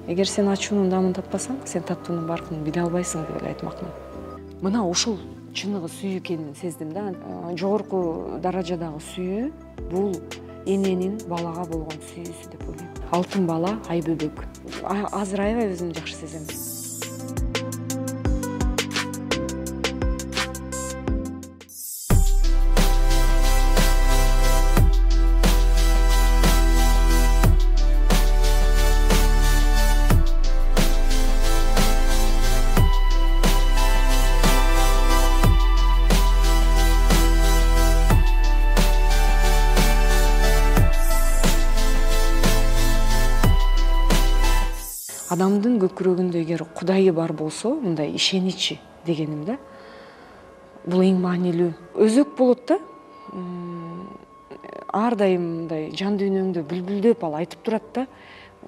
Эгер сен ачуунун дамын таппасаң, сен таттуунун баркын биле албайсың деп эле айтмакмын. Мына ушул чыныгы сүйүү экенин сездим да. Жогорку даражадагы сүйүү бул эненин балага болгон сүйүүсү деп ойлойм. Алтын бала ай бөбөк. Азыр аябай өзүмдү жакшы сезем. Адамдын көкүрөгүндө эгер Кудайы бар болсо, мындай ишеничи дегеним да. Бул эң маанилүү. Өзөк болот да. Ар дайым мындай жан дүйнөңдө бүлбүлдөп ал айтып турат да.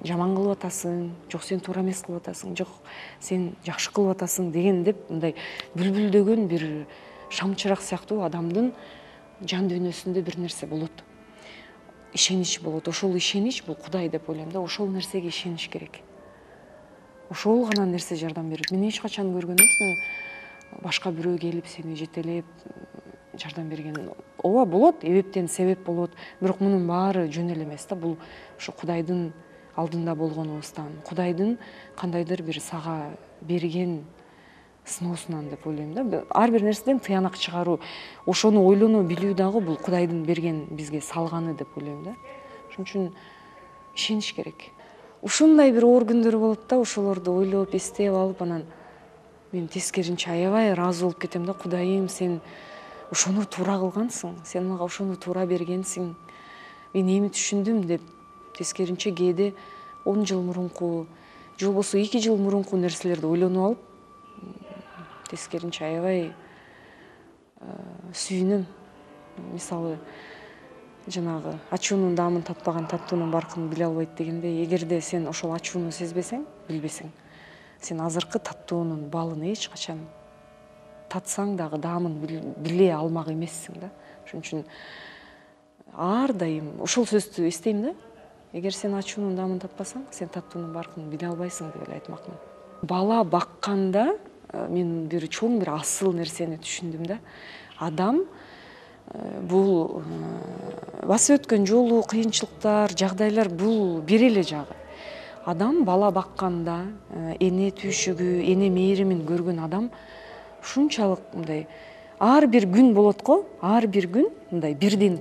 Жаман кылып атасың, жок сен туура эмес кылып атасың, жок сен жакшы кылып атасың деген деп мындай бүлбүлдөгөн бир шамчырак сыяктуу адамдын жан дүйнөсүндө бир нерсе болот. Ишенич болот. Ошол ишенич бул Кудай деп ойлойм да. Ошол нерсеге ишениш керек. Ошол гана нерсе жардам берет. Мен эч качан көргөн эмесмин башка бирөө келип сени жетелеп жардам берген. Ооба болот, эбептен себеп болот, бирок мунун баары жөн эле эмес да. Бул ушу Кудайдын алдында болгонубуздан, Кудайдын кандайдыр бир сага берген сыноосунан деп ойлойм да. Ар бир нерседен тыянак чыгаруу, ошону ойлоно билүү дагы бул Кудайдын берген бизге салганы деп ойлойм да. Ошон үчүн ишениш керек. Ушундай бир оор күндөр болот да, ошолорду ойлоп, эстеп алып, анан мен тескеринче аябай ыраазы болуп кетем да. Кудайым, сен ошону туура кылгансың, сен мага ошону туура бергенсиң. Мен эми түшүндүм деп тескеринче кээде 10 жыл мурунку, же болбосо 2 жыл мурунку нерселерди ойлонуп алып, тескеринче аябай сүйүнөм. Мисалы, жанагы ачуунун даамын татпаган таттуунун баркын биле албайт дегенде, эгерде сен ошол ачууну сезбесең, билбесең, сен азыркы таттуунун балын эч качан татсаң дагы даамын биле алмак эмессиң да. Ошон үчүн ар дайым ошол сөздү эстейм да. Эгер сен ачуунун даамын татпасаң, сен таттуунун баркын биле албайсың деп эле айтмакмын. Бала бакканда мен бир чоң бир асыл нерсени түшүндүм да. Адам бул басып өткөн жолу, кыйынчылыктар, жагдайлар бул бир эле жагы. Адам бала бакканда эне түйшүгү, эне мээримин көргөн адам ушунчалык мындай ар бир күн болот го, ар бир күн мындай бирден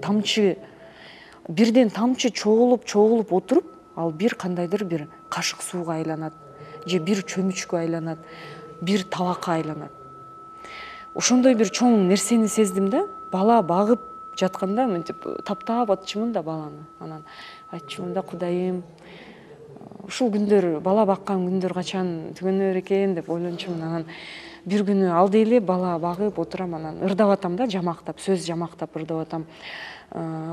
тамчы чогулуп отуруп, ал бир кандайдыр бир кашык сууга айланат, же бир чөмүчкө айланат, бир табакка айланат. Ошондой бир чоң нерсени сездим да. Бала багып жатканда мынтип таптап атчумун да баланы. Анан айтчумун да, Кудайым, ушул күндөр, бала баккан күндөр качан түгөнөр экен деп ойлончумун. Анан бир күнү алды эле бала багып отурам, анан ырдап атам да, жамактап, сөз жамактап ырдап атам.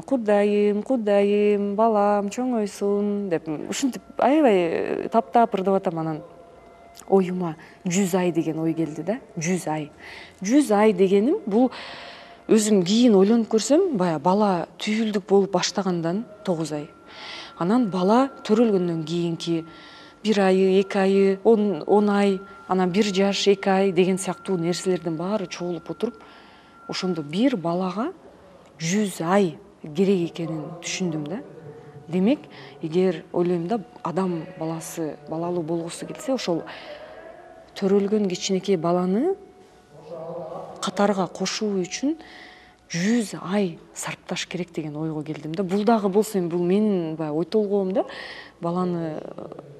Кудайым, Кудайым, балам чоңойсун деп ушинтип аябай таптап ырдап атам. Анан оюма 100 ай деген ой келди да. 100 ай. 100 ай дегеним бул өзүм кийин ойлонуп көрсөм, бала түйүлдүк болуп баштагандан 9 ай. Анан бала төрөлгөндөн кийинки 1 айы, 2 айы, 10 ай, анан 1 жаш, 2 ай деген сыяктуу нерселердин баары чогулуп отуруп, ошондо бир балага 100 ай керек экенин түшүндүм да. Демек, эгер ойлойм да, адам баласы балалуу болгусу келсе, ошол төрөлгөн кичинекей баланы катарга кошуу үчүн 100 ай сарпташ керек деген ойго келдим да. Бул дагы болсо, бул менин ой толгоом да. Баланы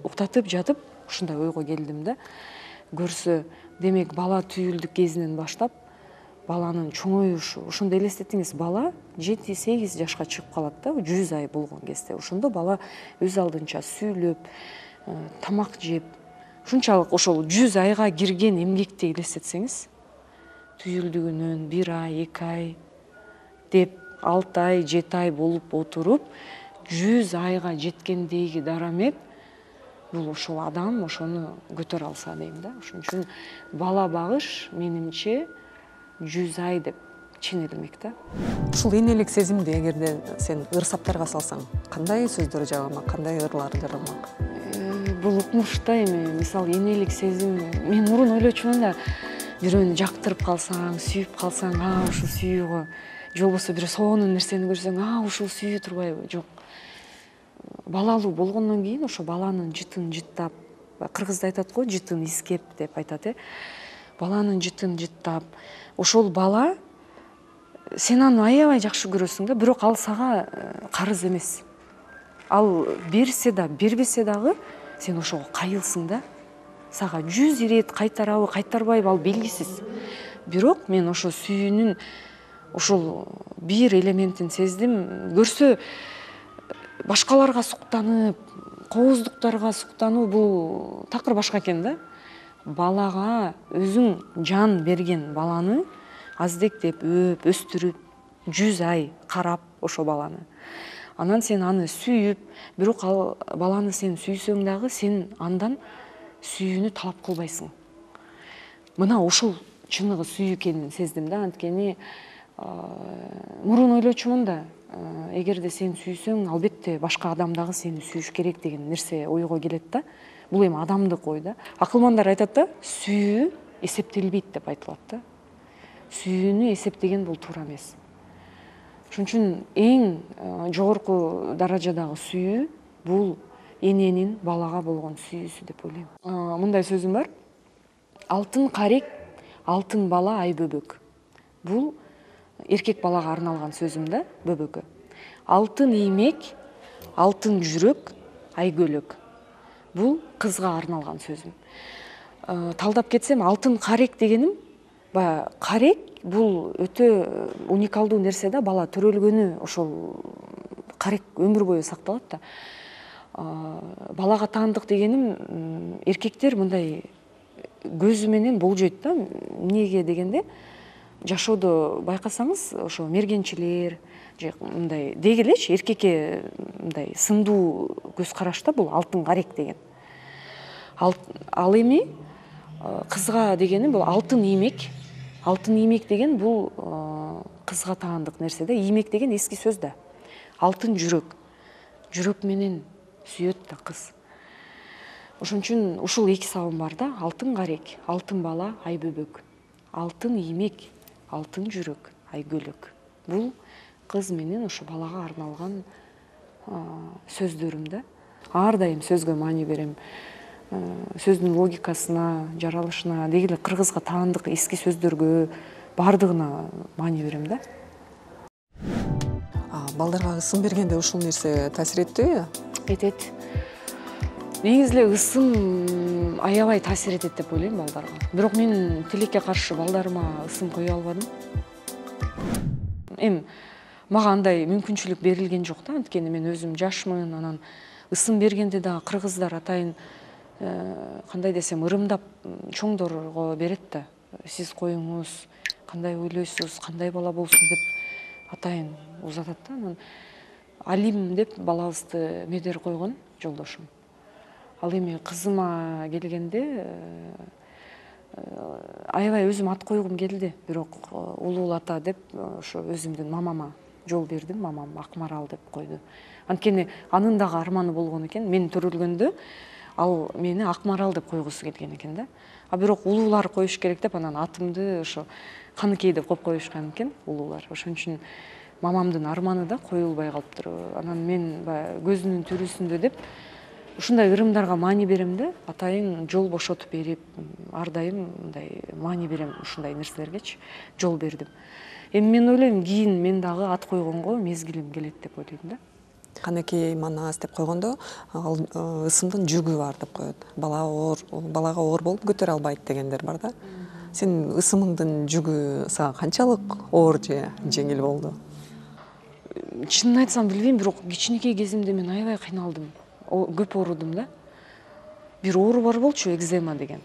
уктатып жатып ушундай ойго келдим да. Көрсө, демек бала түйүлдүк кезинен баштап баланын чоңоюшу, ошондо элестетиңиз, бала 7-8 жашка чыгып калат да, 100 ай болгон кезде. Ошондо бала өз алдынча сүйлөп, тамак жеп, ушунчалык ошол 100 айга кирген эмгекти элестетсеңиз, түйүлдүгүнөн 1 ай, 2 ай деп 6 ай, 7 ай болуп отуруп, 100 айга жеткендеги дарамет, бул ошол адам ошону көтөрө алса дейм да. Ошон үчүн бала багыш менимче 100 ай деп ченелмек да. Ушул энелик сезимди эгерде сен ыр саптарга салсаң, кандай сөздөр жагымак, кандай ырлар жаралмак? бул укмуш да эми мисалы энелик сезим мен мурун ойлочумун да бирөөнү жактырып калсаң сүйүп калсаң ушул сүйүү го же болбосо бир сонун нерсени көрсөң ушул сүйүү турбайбы жок балалуу болгондон кийин ошо баланын жытын жыттап кыргызда айтат го жытын искеп деп айтат баланын жытын жыттап ошол бала сен аны аябай жакшы көрөсүң да бирок ал сага карыз эмес ал берсе да бербесе дагы сен ошого кайылсың да сага 100 ирет кайтарабы кайтарбайбы ал белгисиз бирок мен ошо сүйүүнүн ошол бир элементин сездим көрсө башкаларга суктанып кооздуктарга суктануу бул такыр башка экен да балага өзүң жан берген баланы аздектеп өп өстүрүп 100 ай карап ошо баланы анан сен аны сүйүп бирок ал баланы сен сүйсөң дагы сен андан сүйүүнү талап кылбайсың мына ушул чыныгы сүйүү экенин сездим да анткени мурун ойлочумун да эгерде сен сүйсөң албетте башка адам дагы сени сүйүш керек деген нерсе ойго келет да бул эми адамдык ой да акылмандар айтат да сүйүү эсептелбейт деп айтылат да сүйүүнү эсептеген бул туура эмес ошон үчүн эң жогорку даражадагы сүйүү бул эненин балага болгон сүйүүсү деп ойлойм мындай сөзүм бар алтын карек алтын бала ай бөбөк бул эркек балага арналган сөзүм да бөбөгө алтын иймек алтын жүрөк айгөлөк бул кызга арналган сөзүм талдап кетсем алтын карек дегеним баягы карек бул өтө уникалдуу нерсе да бала төрөлгөнү ошол карек өмүр бою сакталат да балага таандык дегеним эркектер мындай көзү менен болжойт да эмнеге дегенде жашоодо байкасаңыз ошо мергенчилер же мындай деги элечи эркекке мындай сындуу көз карашта бул алтын карек деген ал эми кызга дегеним бул алтын иймек деген бул кызга таандык нерсе да иймек деген эски сөз да алтын жүрөк менен сүйөт да кыз ошон үчүн ушул эки сабын бар да алтын карек алтын бала ай бөбөк алтын иймек алтын жүрөк айгөлөк бул кыз менен ошо балага арналган сөздөрүм да ар дайым сөзгө маани берем сөздүн логикасына жаралышына деги эле кыргызга таандык эски сөздөргө баардыгына маани берем да балдарга ысым бергенде ушул нерсе таасир эттиби этет негизи эле ысым аябай таасир этет деп ойлойм балдарга бирок мен тилекке каршы балдарыма ысым кое албадым эми мага андай мүмкүнчүлүк берилген жок да анткени мен өзүм жашмын анан ысым бергенде дагы кыргыздар атайын кандай десем ырымдап чоңдорго берет да сиз коюңуз кандай ойлойсуз кандай бала болсун деп атайын узатат да анан алим деп балабызды медер койгон жолдошум ал эми кызыма келгенде аябай өзүм ат койгум келди бирок улуул ата деп ошо өзүмдүн мамама жол бердим мамам Акмарал деп койду анткени анын дагы арманы болгон экен мен төрөлгөндө ал мени Акмарал деп койгусу келген экен да бирок улуулар коюш керек деп анан атымды ошо Каныкей деп коюп коюшкан экен улуулар ошон үчүн мамамдын арманы да коюлбай калыптыр анан мен баягы көзүнүн тирүүсүндө деп ушундай ырымдарга маани берем да атайын жол бошотуп берип ар дайым мындай маани берем ушундай нерселергечи жол бердим эми мен ойлойм кийин мен дагы ат койгонго мезгилим келет деп ойлойм да Каныкей Манас деп койгондо ал ысымдын жүгү бар деп коет балага оор болуп көтөрө албайт дегендер бар да сен ысымыңдын жүгү сага канчалык оор же жеңил болду чынын айтсам билбейм бирок кичинекей кезимде мен аябай кыйналдым көп оорудум да бир оору бар болчу экзема деген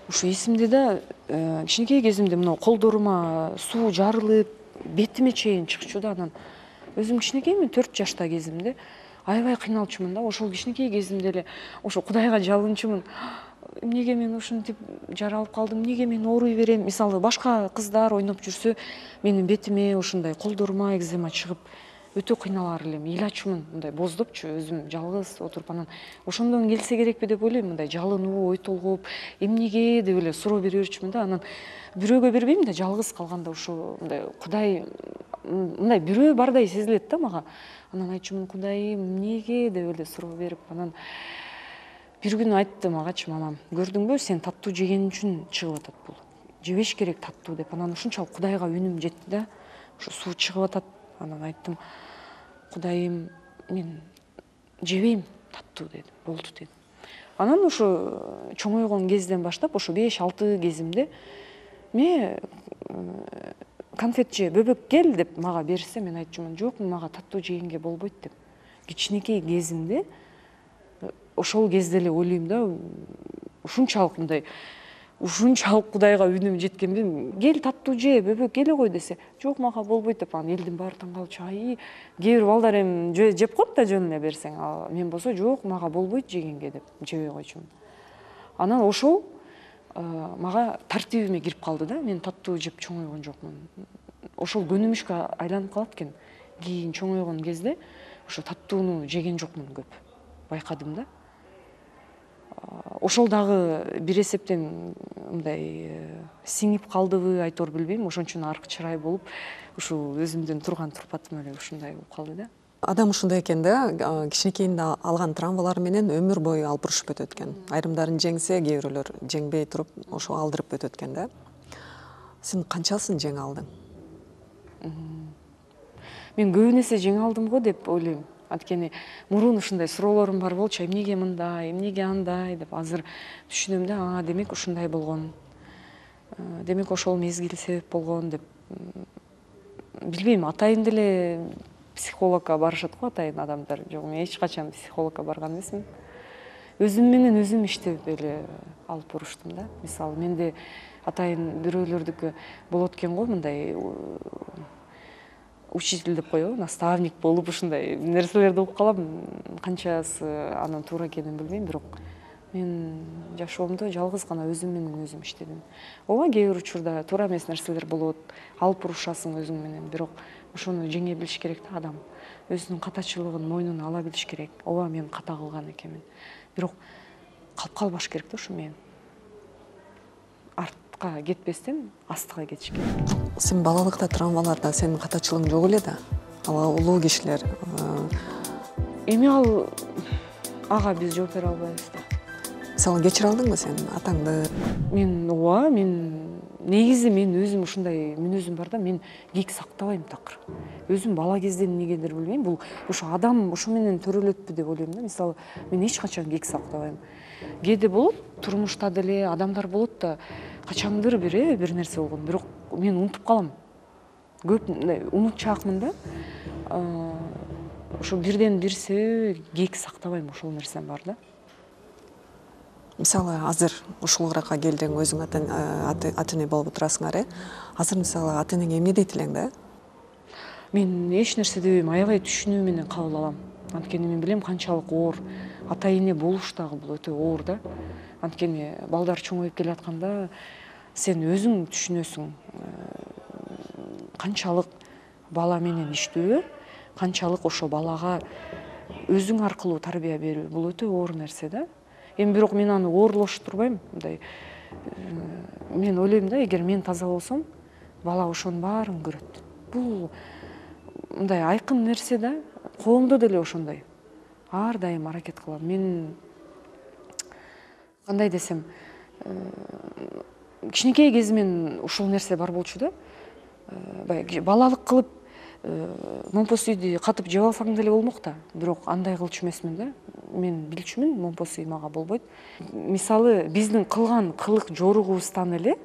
ушу эсимде да кичинекей кезимде мына колдорума суу жарылып бетиме чейин чыкчу да анан өзүм кичинекеймин 4 жашта кезимде аябай кыйналчумун да ошол кичинекей кезимде эле ошо Кудайга жалынчумун эмнеге мен ушинтип жаралып калдым эмнеге мен ооруй берем мисалы башка кыздар ойноп жүрсө менин бетиме ушундай колдорума экзема чыгып өтө кыйналар элем, ыйлачумун мындай боздопчу өзүм жалгыз отуруп, анан ошондон келсе керекпи деп ойлойм, мындай жалынуу, ой толгоп, эмнеге деп эле суроо бере берчүмүн да. Анан бирөөгө бербейм да, жалгыз калганда ошо мындай Кудай мындай бирөө бардай сезилет да мага. Анан айтчумун, Кудайым эмнеге деп эле суроо берип, анан бир күнү айтты магачы мамам, көрдүңбү, сен таттуу жеген үчүн чыгып атат бул. Жебеш керек таттуу деп. Анан ушунчалык Кудайга үнүм жетти да, ошо суу чыгып атат. Анан айттым, Кудайым, мен жебейм таттуу дедим, болду дедим. Анан ошо чоңойгон кезден баштап, ошо 5-6 кезимде ме конфет же, бөбөк кел деп мага берсе, мен айтчумун, жок, мага таттуу жегенге болбойт деп. Кичинекей кезимде ошол кезде эле ойлойм да, ушунчалык мындай, ушунчалык Кудайга үнүм жеткенби, кел таттуу же, бөбөк келе кой десе, жок, мага болбойт деп. Анан элдин баары таң калчу, кээ бир балдар эми жеп коет да жөн эле берсең, ал мен болсо жок, мага болбойт жегенге деп жебей койчумун. Анан ошол мага тартибиме кирип калды да, мен таттуу жеп чоңойгон жокмун. Ошол көнүмүшкө айланып калат экен. Кийин чоңойгон кезде ошо таттууну жеген жокмун көп, байкадым да. Ошол дагы бир эсептен мындай сиңип калдыбы айтор билбейм, ошон үчүн аркы чырай болуп, ушул өзүмдүн турган турпатым эле ушундай болуп калды да. Адам ушундай экен да, кичинекейинде алган травмалар менен өмүр бою алпурушуп өтөт экен. Айрымдарын жеңсе, кээ бирөөлөр жеңбей туруп, ошо алдырып өтөт экен да. Сен канчасын жеңе алдың? Мен көп нерсе жеңе алдым го деп ойлойм. Анткени мурун ушундай суроолорум бар болчу, эмнеге мындай, эмнеге андай деп. Азыр түшүнөм да, демек ушундай болгон. Демек ошол мезгил себеп болгон деп. Билбейм, атайын деле психологко барышат го, атайын адамдар. Жок, мен эч качан психологко барган эмесмин. Өзүм менен өзүм иштеп эле алып буруштум да. Мисалы, менде атайын бирөөлөрдүкү болот экен го, мындай учитель деп коебу, наставник болуп ушундай нерселерди угуп калам. Канчасы анын туура экенин билбейм, бирок мен жашоомдо жалгыз гана өзүм менен өзүм иштедим. Ооба, кээ бир учурда туура эмес нерселер болот, алып бурушасың өзүң менен, бирок ошону жеңе билиш керек да адам. Өзүнүн катачылыгын мойнуна ала билиш керек. Ооба, мен ката кылган экенмин. Бирок калып калбаш керек да ушу мен. Артка кетпестен астыга кетиш керек. Сен балалыкта травмаларда сенин катачылыгың жок эле да. Ал улуу кишилер. Эми ага биз жооп бере албайбыз да. Мисалы, кечире алдыңбы сен атаңды? Мен негизи мен өзүм ушундай мүнөзүм бар да, мен кек сактабайм такыр. Өзүм бала кезден эмнегедир билбейм, бул ушу адам ушу менен төрөлөтпү деп ойлойм да. Мисалы, мен эч качан кек сактабайм. Кээде болот, турмушта деле адамдар болот да, качандыр бир нерсе болгон, бирок мен унутуп калам. Көп унутчаакмын да. Ошо бирден бирсе кек сактабайм, ошол нерсем бар да. Мисалы, азыр ушулуракка келдиң, өзүң ата эне болуп турасыңар, Азыр мисалы ата энең эмне дейт элең да? Мен эч нерсе дебейм, аябай түшүнүү менен кабыл алам. Анткени мен билем канчалык оор. Ата эне болуш дагы бул өтө оор да. Анткени балдар чоңоюп келатканда сен өзүң түшүнөсүң, канчалык бала менен иштөө, канчалык ошо балага өзүң аркылуу тарбия берүү, бул өтө оор нерсе да. Эми бирок мен аны оорлоштурбайм, мындай. Мен ойлойм да, эгер мен таза болсом, бала ошонун баарын көрөт. Бул мындай айкын нерсе да. Коомдо деле ошондой. Ар дайым аракет кылам. Мен кандай десем, кичинекей кезимен ушул нерсе бар болчу да. Балалык кылып момпос үйдү катып жеп алсаң деле болмок да. Бирок андай кылчу эмесмин да. Мен билчүмүн, момпос үй мага болбойт. Мисалы, биздин кылган кылык жоругубуздан эле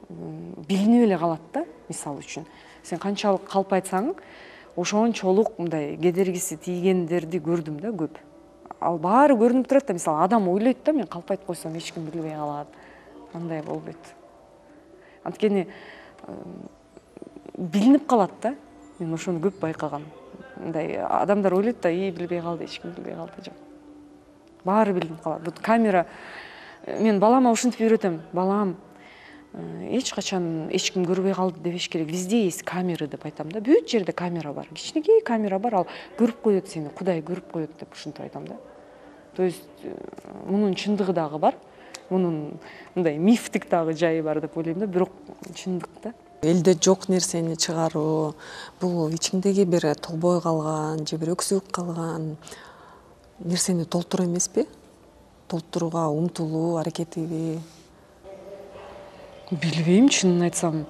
билинип эле калат да. Мисалы үчүн, сен канчалык калпайтсаң, ошончолук мындай кедергиси тийгендерди көрдүм да көп. Ал баары көрүнүп турат да. Мисалы, адам ойлойт да, мен калпайт койсом эч ким билбей калат. Андай болбойт. Анткени билинип калат да. Мен ошону көп байкагам. Мындай адамдар ойлойт да, билбей калды, эч ким билбей калды, жок. Баары билинип калат. Бут камера, мен балама ушинтип үйрөтөм. Балам, эч качан эч ким көрбөй калды дебеш керек. Везде есть камеры деп айтам да. Бүт жерде камера бар. Кичинекей камера бар, ал көрүп коет сени, Кудай көрүп коет деп ушинтип айтам да. То есть мунун чындыгы дагы бар. Мунун мындай мифтик дагы жайы бар деп ойлойм да, бирок чындык да. Элде жок нерсени чыгаруу, бул ичиңдеги бир толбой калган же бир өксүк калган нерсени толтуруу эмеспи? Толтурууга умтулуу аракетиби? Билбейм, чынын айтсам,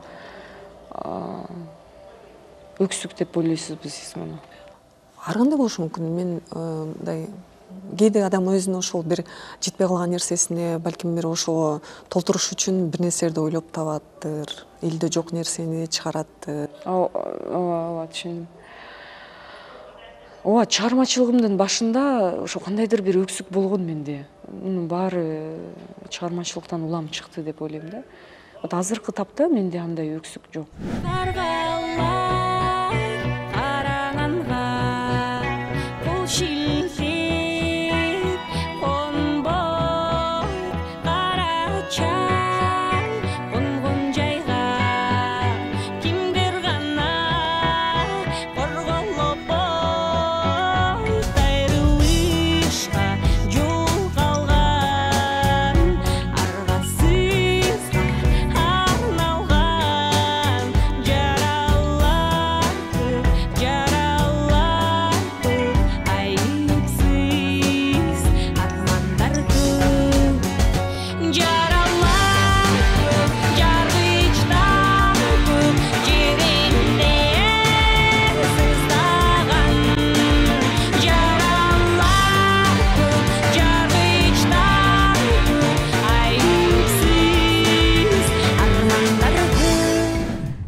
өксүк деп ойлойсузбу сиз муну? Ар кандай болушу мүмкүн? Мен мындай кээде адам өзүнүн ошол бир жетпей калган нерсесине балким бир ошого толтуруш үчүн бир нерселерди ойлоп табаттыр, элде жок нерсени чыгараттыр. Ооба, түшүндүм. Ооба, чыгармачылыгымдын башында ошо кандайдыр бир өксүк болгон менде. Мунун баары чыгармачылыктан улам чыкты деп ойлойм да. Вот азыркы тапта менде андай өксүк жок.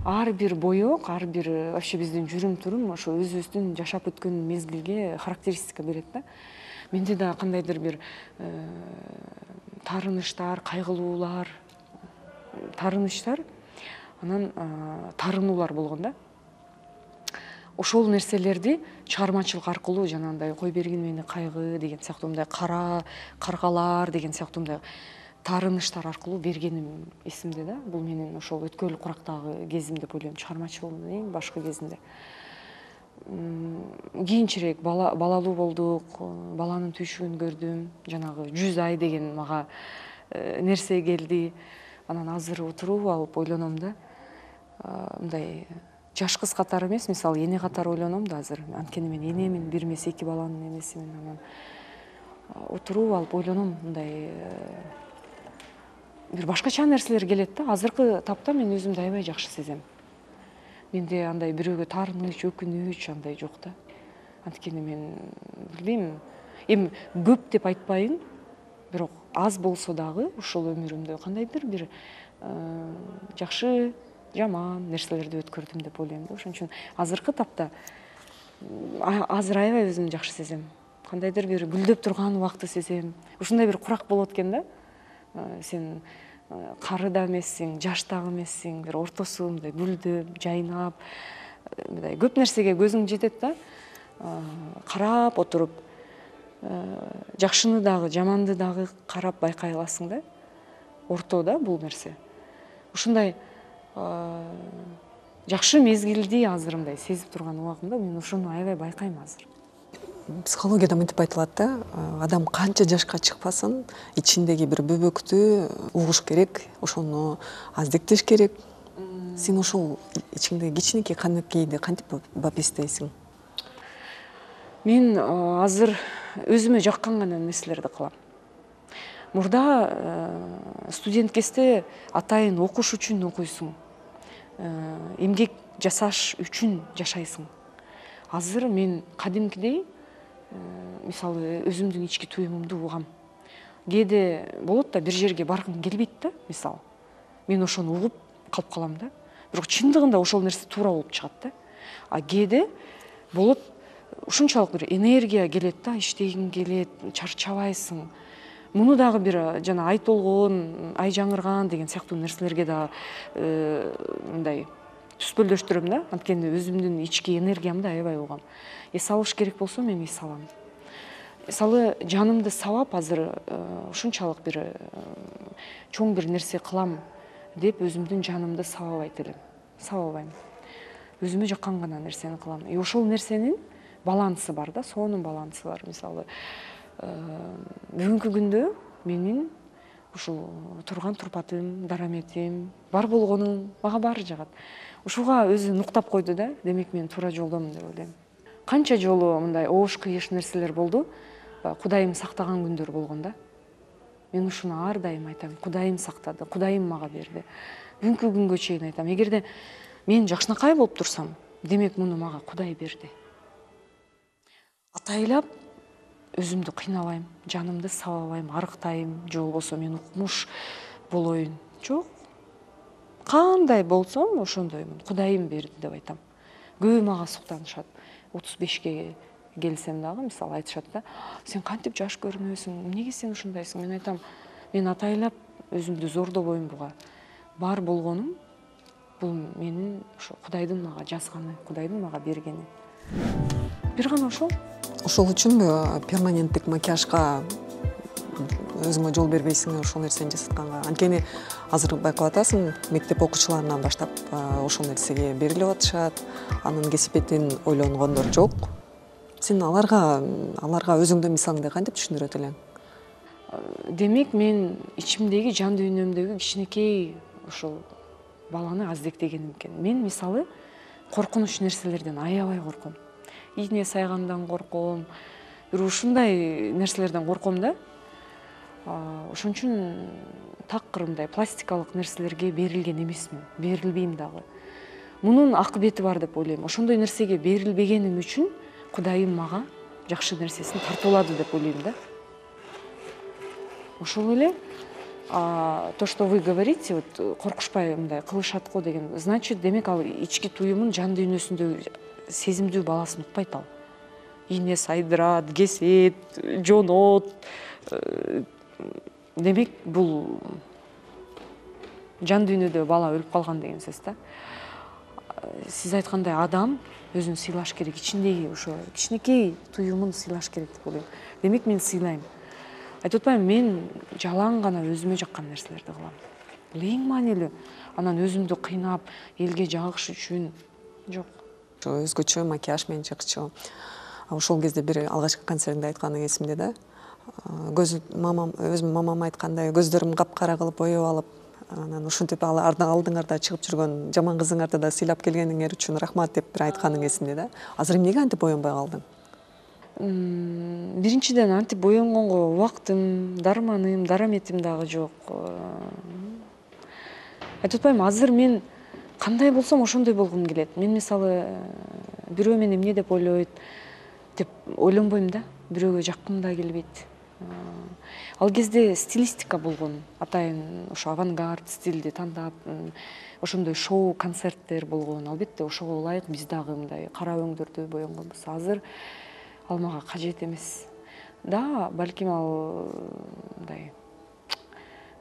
Ар бир боек, ар бир вообще биздин жүрүм турум ошо өзүбүздүн жашап өткөн мезгилге характеристика берет да. Менде да кандайдыр бир таарынычтар, кайгылуулар, анан таарынуулар болгон да. Ошол нерселерди чыгармачылык аркылуу жанагындай кой бергин мени кайгы деген сыяктуу, мындай кара каргалар деген сыяктуу мындай таарынычтар аркылуу бергеним эсимде да. Бул менин ошол өткөл курактагы кезим деп ойлойм, чыгармачылыгымдын эң башкы кезинде. Кийинчерээк балалуу болдук, баланын түйшүгүн көрдүм, жанагы 100 ай деген мага нерсе келди. Анан азыр отуруп алып ойлоном да, мындай жаш кыз катары эмес, мисалы эне катары ойлоном да азыр. Анткени мен энемин, бир эмес 2 баланын энесимин. Анан отуруп алып ойлоном, мындай бир башкача нерселер келет да. Азыркы тапта мен өзүмдү аябай жакшы сезем. Менде андай бирөөгө таарыныч, өкүнүч андай жок да. Анткени мен билбейм, эми көп деп айтпайын, бирок аз болсо дагы ушул өмүрүмдө кандайдыр бир жакшы, жаман нерселерди өткөрдүм деп ойлойм да. Ошон үчүн азыркы тапта азыр аябай өзүмдү жакшы сезем. Кандайдыр бир гүлдөп турган убакты сезем. Ушундай бир курак болот экен да. Сен кары да эмессиң, жаш дагы эмессиң, бир ортосу мындай гүлдөп, жайнап, мындай көп нерсеге көзүң жетет да. Карап отуруп, жакшыны дагы, жаманды дагы карап байкай аласың да. Орто да бул нерсе. Ушундай жакшы мезгилди азыр мындай сезип турган убагымда мен ошону аябай байкайм азыр. Психологияда мынтип айтылат да, адам канча жашка чыкпасын, ичиндеги бир бөбөктү угуш керек, ошону аздектеш керек. Сен ошол ичиңдеги кичинекей каныкейди кантип бапестейсиң? Мен азыр өзүмө жаккан гана нерселерди кылам. Мурда студент кезде атайын окуш үчүн окуйсуң, эмгек жасаш үчүн жашайсың. Азыр мен кадимкидей мисалы өзүмдүн ички туюмумду угам. Кээде болот да, бир жерге баргым келбейт да, мисалы. Мен ошону угуп калып калам да. Бирок чындыгында ошол нерсе туура болуп чыгат да. А кээде болот ушунчалык бир энергия келет да, иштегиң келет, чарчабайсың. Муну дагы бир жана ай толгон, ай жаңырган деген сыяктуу нерселерге да мындай түспөлдөштүрөм да. Анткени өзүмдүн ички энергиямды аябай угам. Эс алыш керек болсо мен эс алам. Мисалы жанымды сабап азыр ушунчалык бир чоң бир нерсе кылам деп өзүмдүн жанымды сабабайт элем, сабабайм. Өзүмө жаккан гана нерсени кылам. Ошол нерсенин балансы бар да, сонун балансы бар. Мисалы, бүгүнкү күндө менин ушул турган турпатым, дараметим, бар болгонум мага баары жагат. Ушуга өзү нуктап койду да, демек мен туура жолдомун деп ойлойм. Канча жолу мындай оош кыйыш нерселер болду, Кудайым сактаган күндөр болгон да. Мен ушуну ар дайым айтам, Кудайым сактады, Кудайым мага берди. Бүгүнкү күнгө чейин айтам, эгерде мен жакшынакай болуп турсам, демек муну мага Кудай берди. Атайлап өзүмдү кыйнабайм, жанымды сабабайм, арыктайм, же болбосо мен укмуш болоюн. Жок. Кандай болсом ошондоймун. Кудайым берди деп айтам. Көбү мага суктанышат. 35-ке келсем дагы, мисалы айтышат да, сен кантип жаш көрүнөсүң, эмнеге сен ушундайсың? Мен айтам, мен атайлап өзүмдү зордобойм буга. Бар болгонум бул менин ошо Кудайдын мага жазганы, Кудайдын мага бергени. Бир гана ошол. Ошол үчүнбү перманенттик макияжга өзүңө жол бербейсиң ошол нерсени жасатканга? Анткени азыр байкап атасың, мектеп окуучуларынан баштап ошол нерсеге берилип атышат, анын кесипетин ойлонгондор жок. Сен аларга өзүңдүн мисалыңды кантип түшүндүрөт элең? Демек мен ичимдеги, жан дүйнөмдөгү кичинекей ошол баланы аздектегеним экен. Мен мисалы коркунуч нерселерден аябай корком. Ийне сайгандан корком, бир ушундай нерселерден корком да. Ошон үчүн такыр мындай пластикалык нерселерге берилген эмесмин, берилбейм дагы. Мунун акыбети бар деп ойлойм. Ошондой нерсеге берилбегеним үчүн Кудайым мага жакшы нерсесин тартуулады деп ойлойм да. Ошол эле то, что вы говорите, вот коркушпай мындай кылышат го деген, значит, демек ал ички туюмун, жан дүйнөсүндөгү сезимдүү баласын укпайт ал. Ийне сайдырат, кесет, жонот. Демек бул жан дүйнөдө бала өлүп калган деген сөз да. Сиз айткандай адам өзүн сыйлаш керек, ичиндеги ошо кичинекей туюмун сыйлаш керек деп ойлойм. Демек мен сыйлайм. Айтып атпаймынбы, мен жалаң гана өзүмө жаккан нерселерди кылам. Бул эң маанилүү. Анан өзүмдү кыйнап, элге жагыш үчүн жок. Өзгөчө макияж менен чыкчу. Ошол кезде бир алгачкы концертинде айтканың эсимде да. Өзүм мамам айткандай, көздөрүм капкара кылып боеп алып, анан ушинтип алдыңарда чыгып жүргөн жаман кызыңарды да сыйлап келгениңер үчүн рахмат деп бир айтканың эсимде да. Азыр эмнеге антип боенбой калдың? Биринчиден антип боенгонго убактым, дарманым, дараметим дагы жок. Айтып атпаймынбы, азыр мен кандай болсом ошондой болгум келет. Мен мисалы бирөө мени эмне деп ойлойт деп ойлонбойм да. Бирөөгө жаккым да келбейт. Ал кезде стилистика болгон, атайын ошо авангард стилди тандап, ошондой шоу, концерттер болгон. Албетте ошого ылайык биз дагы мындай кара өңдөрдү боенгонбуз. Азыр ал мага кажет эмес. Да, балким ал мындай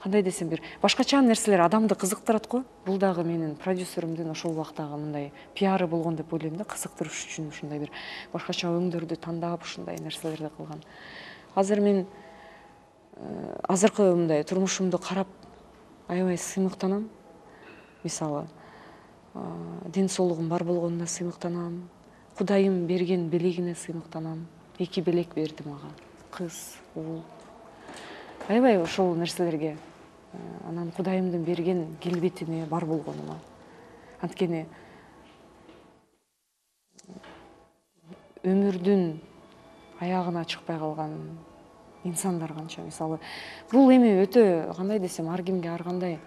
кандай десем, бир башкача нерселер адамды кызыктырат го. Бул дагы менин продюсерымдын ошол убактагы мындай пиары болгон деп ойлойм да, кызыктырыш үчүн ушундай бир башкача өңдөрдү тандап ушундай нерселерди кылган. Азыр мен азыркы мындай турмушумду карап аябай сыймыктанам. Мисалы, ден соолугум бар болгонуна сыймыктанам. Кудайым берген белегине сыймыктанам. 2 белек берди мага. Кыз, уул. Аябай ошол нерселерге, анан Кудайымдын берген келбетине, бар болгонуна. Анткени өмүрдүн аягына чыкпай калган инсандар канча. Мисалы, бул эми өтө кандай десем, ар кимге ар кандай.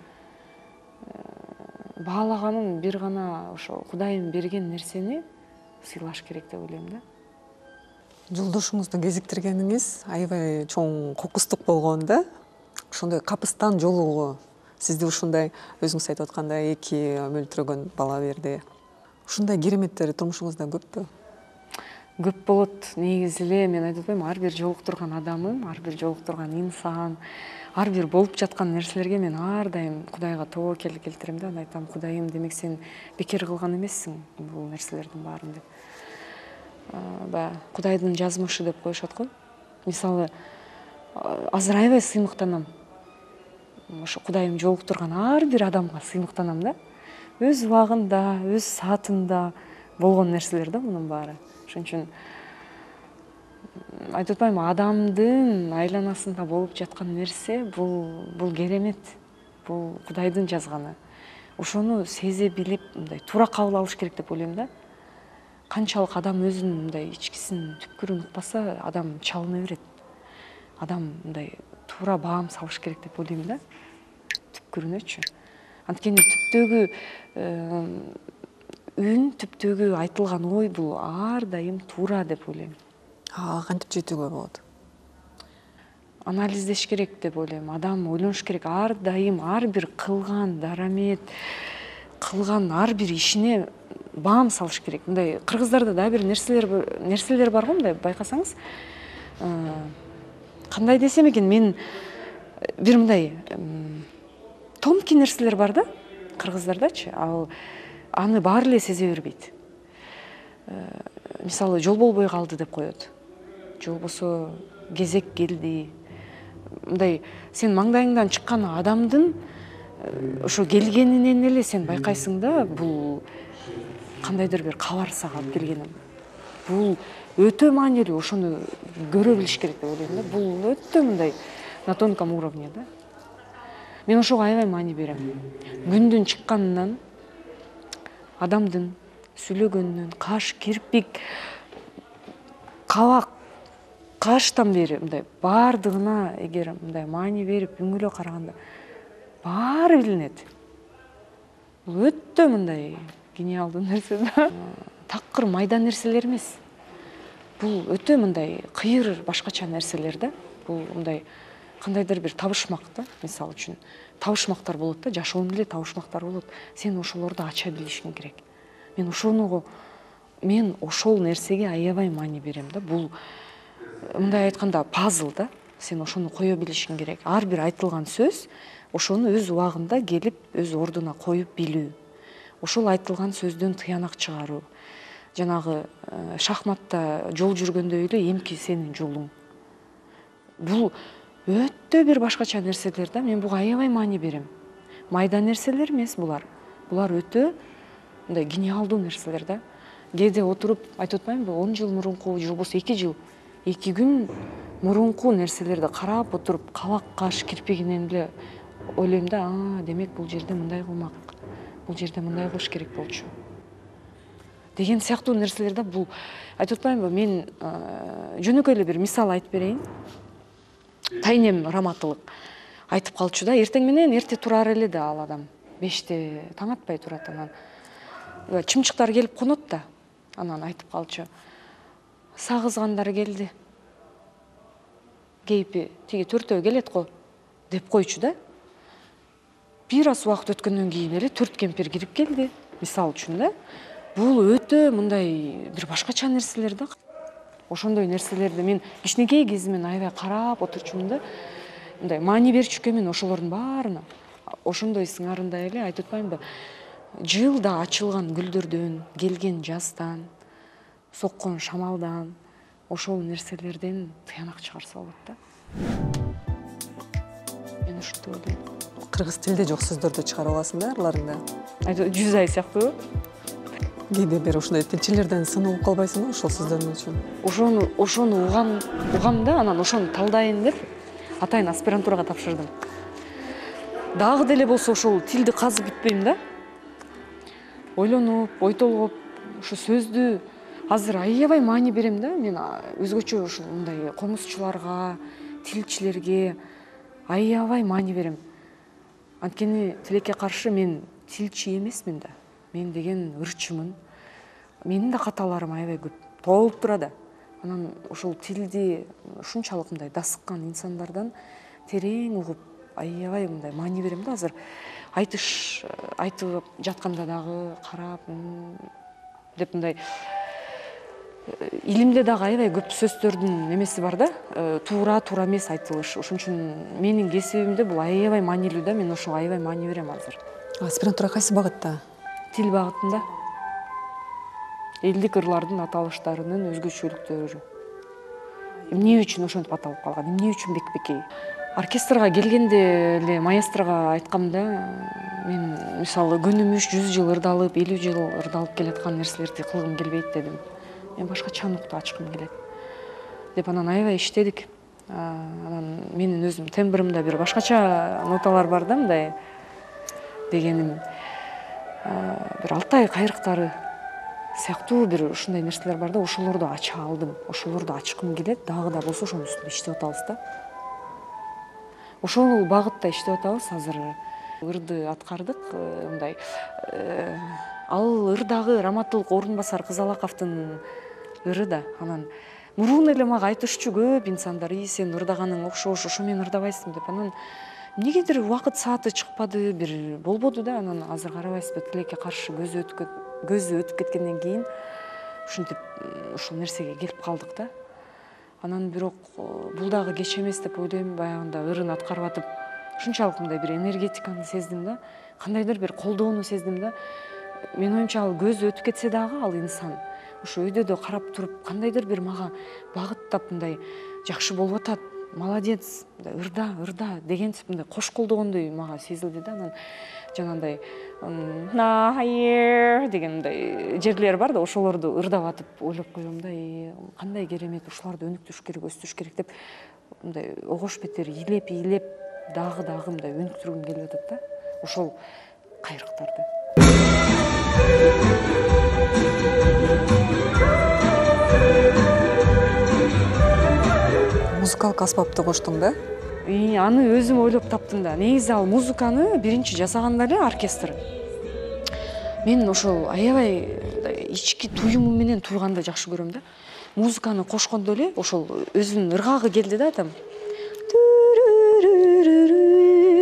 Баалаганым бир гана ошо Кудайым берген нерсени сыйлаш керек деп ойлойм да. Жолдошуңузду кезиктиргениңиз аябай чоң кокустук болгон да. Ошондой капыстан жолугуу сизди ушундай өзүңүз айтып аткандай 2 мөлтүрөгөн бала берди. Ушундай кереметтер турмушуңузда көппү? Көп болот. Негизи эле мен айтып атпаймынбы, ар бир жолуктурган адамым, ар бир жолуктурган инсан, ар бир болуп жаткан нерселерге мен ар дайым Кудайга тобокел келтирем да. Айтам, Кудайым, демек сен бекер кылган эмессиң бул нерселердин баарын деп. Кудайдын жазмышы деп коюшат го. Мисалы, азыр аябай сыймыктанам. ошо Кудайым жолуктурган ар бир адамга сыймыктанам да. Өз убагында, өз саатында болгон нерселер да мунун баары. Ошон үчүн айтып атпаймынбы, адамдын айланасында болуп жаткан нерсе бул керемет. Бул Кудайдын жазганы. Ошону сезе билип, мындай туура кабыл алыш керек деп ойлойм да. Канчалык адам өзүнүн мындай ичкисин түпкүрүн укпаса, адам чалына берет. Адам мындай туура баам салыш керек деп ойлойм да. Түпкүрүнөчү. Анткени түптөгү үн, түптөгү айтылган ой бул ар дайым туура деп ойлойм. Кантип жетүүгө болот? Анализдеш керек деп ойлойм. Адам ойлонуш керек. Ар дайым ар бир кылган дарамет, кылган ар бир ишине баам салыш керек. Мындай кыргыздарда да бир нерселер бар го, мындай байкасаңыз. Кандай десем экен, мен бир мындай тонкий нерселер бар да, кыргыздардачы. Ал аны баары эле сезе бербейт. Мисалы, жол болбой калды деп коет. Же болбосо кезек келди. Мындай сен маңдайыңдан чыккан адамдын ошо келгенинен эле сен байкайсың да, бул кандайдыр бир кабар сага алып келгенин. Бул өтө маанилүү, ошону көрө билиш керек деп ойлойм да. Бул өтө мындай на тонком уровне да. Мен ошого аябай маани берем. Күндүн чыкканынан, адамдын сүйлөгөнүнөн, каш, кирпик, кабак, каштан бери мындай баардыгына эгер мындай маани берип үңүлө караганда баары билинет. Бул өтө мындай гениалдуу нерсе да. Такыр майда нерселер эмес. Бул өтө мындай кыйыр башкача нерселер да. Бул мындай кандайдыр бир табышмак да. Мисалы үчүн табышмактар болот да, жашоонун эле табышмактар болот. Сен ошолорду ача билишиң керек. Мен ошол нерсеге аябай маани берем да. Бул мындай айтканда пазл да. Сен ошону кое билишиң керек. Ар бир айтылган сөз ошону өз убагында келип, өз ордуна коюп билүү. Ошол айтылган сөздөн тыянак чыгаруу. Жанагы шахматта жол жүргөндөй эле эмки сенин жолуң. Бул өтө бир башкача нерселер да. Мен буга аябай маани берем. Майда нерселер эмес булар. Булар өтө мындай гениалдуу нерселер да. Кээде отуруп айтып атпаймынбы, 10 жыл мурунку, же болбосо 2 жыл, 2 күн мурунку нерселерди карап отуруп, кабак, каш, кирпигинен эле ойлойм да, демек бул жерде мындай кылмак, бул жерде мындай кылыш керек болчу деген сыяктуу нерселер да. Бул айтып атпаймынбы, мен жөнөкөй эле бир мисал айтып берейин. Тайнем Раматылык айтып калчу да, эртең менен эрте турар эле да ал адам. 5-те таң атпай турат, анан чымчыктар келип конот да. Анан айтып калчу. Сагызгандар келди. Кейпи тиги 4-төө келет го деп койчу да. Бир аз убакыт өткөндөн кийин эле 4 кемпир кирип келди. Мисал үчүн да. Бул өтө мындай бир башкача нерселер да. Ошондой нерселерди мен кичинекей кезимен аябай карап отурчумун да. Мындай маани берчүккө мен ошолордун баарына. Ошондой сыңарында эле айтып атпаймынбы, жылда ачылган гүлдөрдөн, келген жаздан, соккон шамалдан, ошол нерселерден тыянак чыгарса болот да. Мен ушинтип ойлойм. Кыргыз тилде жок сөздөрдү чыгарып аласың да арларыңда. 100 ай сыяктуу. Кээде бир ушундай тилчилерден сын угуп калбайсыңбы ошол сөздөрдүн үчүн? Ошону угам да, анан ошону талдайын деп атайын аспирантурага тапшырдым. Дагы деле болсо ошол тилди казып бүтпөйм да. Ойлонуп, ойтолгоп, ошо сөздү азыр аябай маани берем да. Мен өзгөчө ушул мындай комузчуларга, тилчилерге аябай маани берем. Анткени тилекке каршы мен тилчи эмесмин да. Мен деген ырчымын. Менин да каталарым аябай көп. Толуп тура да. Анан ошол тилди ушунчалык мындай дасыккан инсандардан терең угуп, аябай мындай маани берем да. Азыр айтып жатканда дагы карап деп мындай илимде дагы аябай көп сөздөрдүн немеси бар да. Туура эмес айтылыш. Ошон үчүн менин кесибимде бул аябай маанилүү да. Мен ошого аябай маани берем азыр. Аспирантура кайсы багытта? Тил багытында. Элдик ырлардын аталыштарынын өзгөчөлүктөрү. Эмне үчүн ошентип аталып калган? Эмне үчүн бекбекей? оркестрга келгенде эле маэстрого айткам да, мен мисалы күнүмүш 100 жыл ырдалып, 50 жыл ырдалып келаткан нерселерди кылгым келбейт дедим. Мен башкача нукта ачкым келет деп, анан аябай иштедик. Анан менин өзүм тембримде бир башкача ноталар бар да, мындай дегеним бир Алтай кайрыктары сыяктуу бир ушундай нерселер бар да, ошолорду ача алдым, ошолорду ачкым келет, дагы да болсо ошонун үстүндө иштеп атабыз да. Ошол багытта иштеп атабыз азыр. Ырды аткардык, мындай ал ырдагы Раматылык Орунбасар Кызалаковдун ыры да. Анан мурун эле мага айтышчу көп инсандар: сен ырдаганың окшош, ошо менен ырдабайсың деп. Анан эмнегедир убакыт сааты чыкпады, бир болбоду да. Анан азыр карабайсызбы, тилекке каршы көзү өтүп кеткенден кийин ушинтип ушул нерсеге келип калдык да. Анан бирок бул дагы кеч эмес деп ойлойм. Баягында ырын аткарып атып ушунчалык мындай бир энергетиканы сездим да, кандайдыр бир колдоону сездим да. Менин оюмча ал көзү өтүп кетсе дагы ал инсан ушу өйдө карап туруп кандайдыр бир мага багыттап мындай жакшы болуп атат, молодец, ырда дегентип мындай кош колдогондой мага сезилди да. Анан жанагындай деген мындай жерлер бар да, ошолорду ырдап атып ойлоп коем да, кандай керемет, ушуларды өнүктүрүш керек, өстүрүш керек деп мындай огош бетер ийлеп дагы мындай өнүктүргүм келип атат да, ошол кайрыктарды. Музыкалык аспапты коштуң да? Аны өзүм ойлоп таптым да. Негизи ал музыканы биринчи жасаганда эле оркестр. Мен ошол аябай ички туюму менен туйганды жакшы көрөм да. Музыканы кошкондо эле ошол өзүнүн ыргагы келди да, там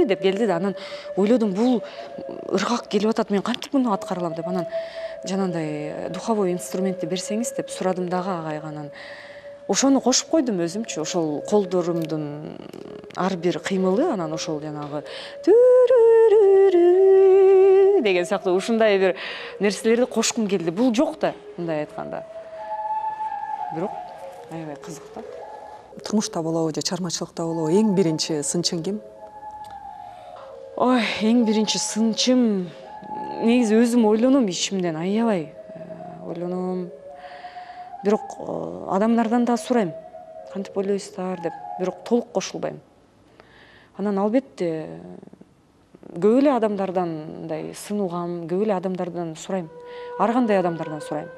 деп келди да. Анан ойлодум, бул ыргак келип атат, мен кантип муну аткара алам деп. Анан жанагындай духовой инструментти берсеңиз деп сурадым дагы агайга. Анан ошону кошуп койдум өзүмчү. Ошол колдорумдун ар бир кыймылы, анан ошол жанагы деген сыяктуу ушундай бир нерселерди кошкум келди. Бул жок да, мындай айтканда. Бирок аябай кызык да. Турмушта болобу же чыгармачылыкта болобу эң биринчи сынчың ким? Ой, эң биринчи сынчым негизи өзүм ойлоном, ичимден аябай ойлоном. Бирок адамдардан да сурайм, кантип ойлойсуздар деп, бирок толук кошулбайм. Анан албетте көп эле адамдардан мындай сын угам, көп эле адамдардан сурайм. Ар кандай адамдардан сурайм.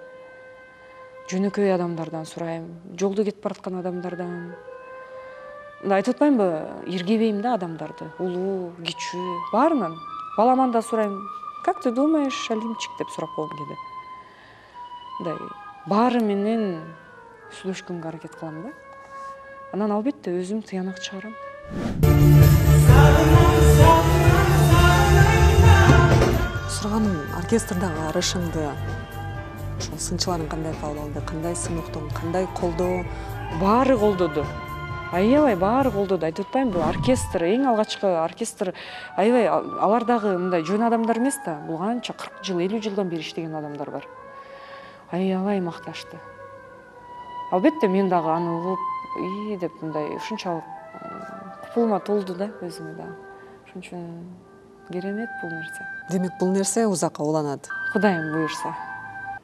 Жөнөкөй адамдардан сурайм, жолдо кетип бараткан адамдардан. Мындай айтып атпаймынбы, иргебейм да адамдарды, улуу, кичүү, баарынан. Баламан да сурайм: как ты думаешь, Алимчик, деп сурап койгум келди. Мындай баары менен сүйлөшкөнгө аракет кылам да. Анан албетте өзүм тыянак чыгарам. Сураганым, оркестрдагы арышыңды ошол сынчыларың кандай кабыл алды, кандай сын уктуң, кандай колдоо? Баары колдоду. Аябай баары колдоду. Айтып атпаймынбы, оркестр, эң алгачкы оркестр, аябай алар дагы мындай жөн адамдар эмес да. Бул канча 40 жыл, 50 жылдан бери иштеген адамдар бар. Аябай макташты. Албетте мен дагы аны угуп, деп мындай ушунчалык купулума толду да өзүмө да. Ошон үчүн керемет бул нерсе. Демек бул нерсе узакка уланат. Кудайым буйрса.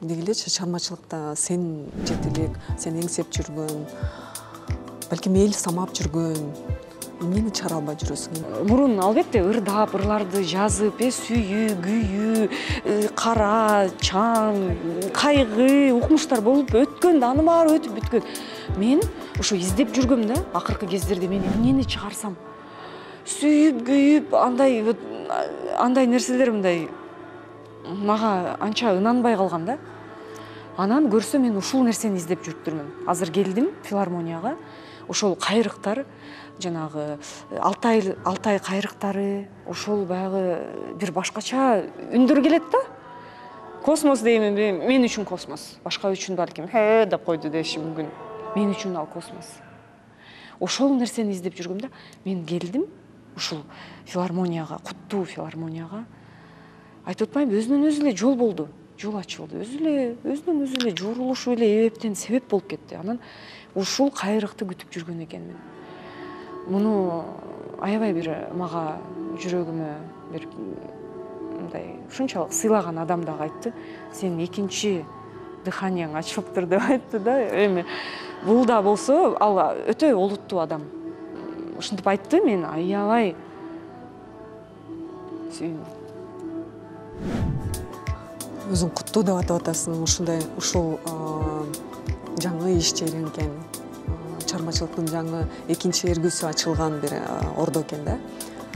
Деги элечи чыгармачылыкта сен жетелек, сен эңсеп жүргөн, балким эл самап жүргөн эмнени чыгара албай жүрөсүң? Мурун албетте ырдап, ырларды жазып, сүйүү, күйүү, кара, чаң, кайгы, укмуштар болуп өткөн да, аны баары өтүп бүткөн. Мен ошо издеп жүргөм да, акыркы кездерде мен эмнени чыгарсам. Сүйүп, күйүп, андай нерселер мындай мага анча ынанбай калган да. Анан көрсө мен ушул нерсени издеп жүрүптүрмүн. Азыр келдим филармонияга. Ошол кайрыктар, жанагы Алтай кайрыктары, ошол баягы бир башкача үндөр келет да. Космос дейм, мен үчүн космос. Башка үчүн балким деп койду деши мүмкүн. Мен үчүн ал космос. Ошол нерсени издеп жүргөм да. Мен келдим ушул филармонияга, куттуу филармонияга. Айтып атпаймынбы, өзүнөн өзү эле жол болду. Жол ачылды. Өзүнөн өзү эле журулушу эле себеп болуп кетти. Анан ушул кайрыкты күтүп жүргөн экенмин. муну аябай бир мага жүрөгүмө бир мындай ушунчалык сыйлаган адам дагы айтты. Сенин экинчи дыханияң ачылыптыр деп айтты да. Эми бул да болсо ал өтө олуттуу адам. Ушинтип айтты, мен аябай сүйүндүм. Өзүң куттуу деп атап атасың, ушул жаңы иш жеринкен, чармачылыктын жаңы экинчи эргүүсү ачылган бир ордо экен да.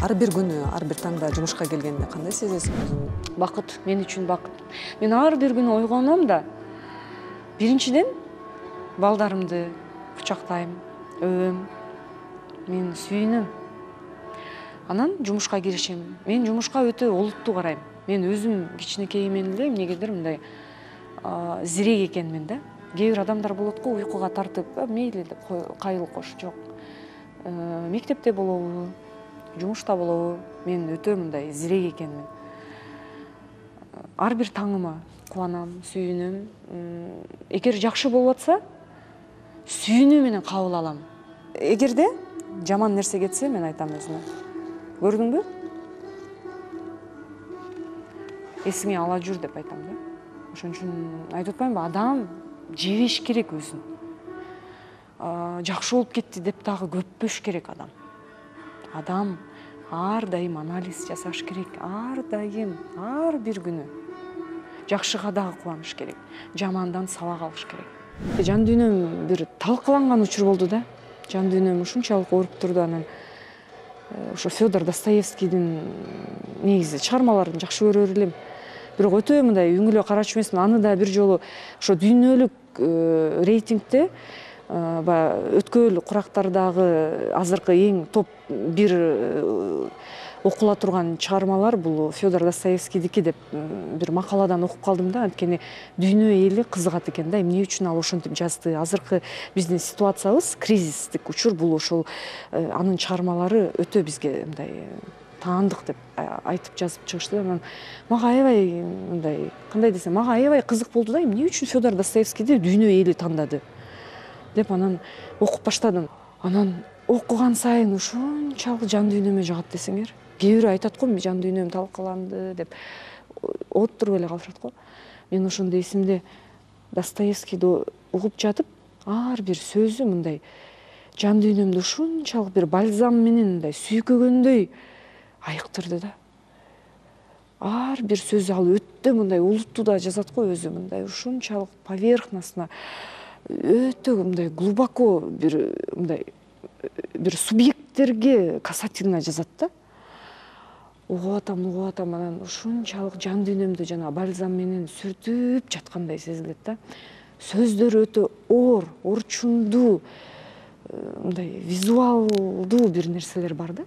Ар бир күнү, ар бир таңда жумушка келгенде кандай сезесиң өзүңдү? Бакыт, мен үчүн бакыт. Мен ар бир күнү ойгоном да, биринчиден балдарымды кучактайм, өбөм, мен сүйүнөм. Анан жумушка киришем. Мен жумушка өтө олуттуу карайм. Мен өзүм кичинекейимден эле эмнегедир мындай зирек экенмин да. Кээ бир адамдар болот го, уйкуга тартып, мейли деп кайыл кош, жок. Мектепте болобу, жумушта болобу, мен өтө мындай зирек экенмин. Ар бир таңыма кубанам, сүйүнөм. Эгер жакшы болуп атса, сүйүнүү менен кабыл алам. Эгерде жаман нерсе кетсе, мен айтам өзүмө. Көрдүңбү? Эсиңе ала жүр деп айтам да. Ошон үчүн айтып атпаймынбы, адам жебеш керек өзүн. Жакшы болуп кетти деп дагы көппөш керек адам. Адам ар дайым анализ жасаш керек, ар дайым, ар бир күнү. Жакшыга дагы кубаныш керек, жамандан сабак алыш керек. Жан дүйнөм бир талкаланган учур болду да. Жан дүйнөм ушунчалык ооруп турду, анан ошо Федор Достоевскийдин негизи чыгармаларын жакшы көрөр элем. Бирок өтө мындай үңүлө карачу эмесмин. Аны да бир жолу ошо дүйнөлүк рейтингде өткөл курактардагы азыркы эң топ бир окула турган чыгармалар бул Федор Достоевскийдики деп бир макаладан окуп калдым да. Анткени дүйнө эли кызыгат экен да, эмне үчүн ал ошентип жазды. Азыркы биздин ситуациябыз кризистик учур, бул ошол анын чыгармалары өтө бизге мындай таандык деп айтып жазып чыгышты. Анан мага аябай мындай, кандай десем, мага аябай кызык болду да, эмне үчүн Федор Достоевскийди дүйнө эли тандады деп анан окуп баштадым. Анан окуган сайын ушунчалык жан дүйнөмө жагат десеңер. Кээ бирөө айтат го, жан дүйнөм талкаланды деп отуруп эле калышат го. Мен ошондо эсимде Достоевскийди угуп жатып, ар бир сөзү мындай жан дүйнөмдү ушунчалык бир бальзам менен мындай сүйкөгөндөй айыктырды да. Ар бир сөзү ал өтө мындай улуттуу да жазат го өзү, мындай ушунчалык поверхностно, өтө мындай глубоко бир мындай бир субъекттерге касательно жазат да. Угуп атам, анан ушунчалык жан дүйнөмдү жана бальзам менен сүртүп жаткандай сезилет да. Сөздөрү өтө орчундуу, мындай визуалдуу бир нерселер бар да.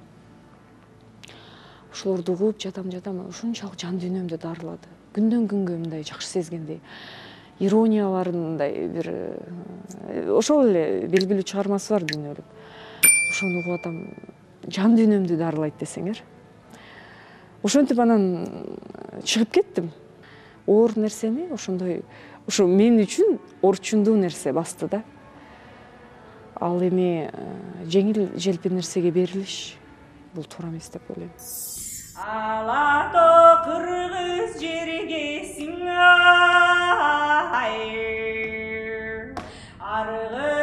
Ошолорду угуп жатам, ушунчалык жан дүйнөмдү дарылады. Күндөн күнгө мындай жакшы сезгендей. Иронияларын мындай бир ошол эле белгилүү чыгармасы бар дүйнөлүк. Ошону угуп атам, жан дүйнөмдү дарылайт десеңер. Ошентип анан чыгып кеттим. Оор нерсени ошондой, ошо мен үчүн орчундуу нерсе басты да. Ал эми жеңил желпи нерсеге берилиш бул туура эмес деп ойлойм. Алато кыргыз жерге сиңай, аргы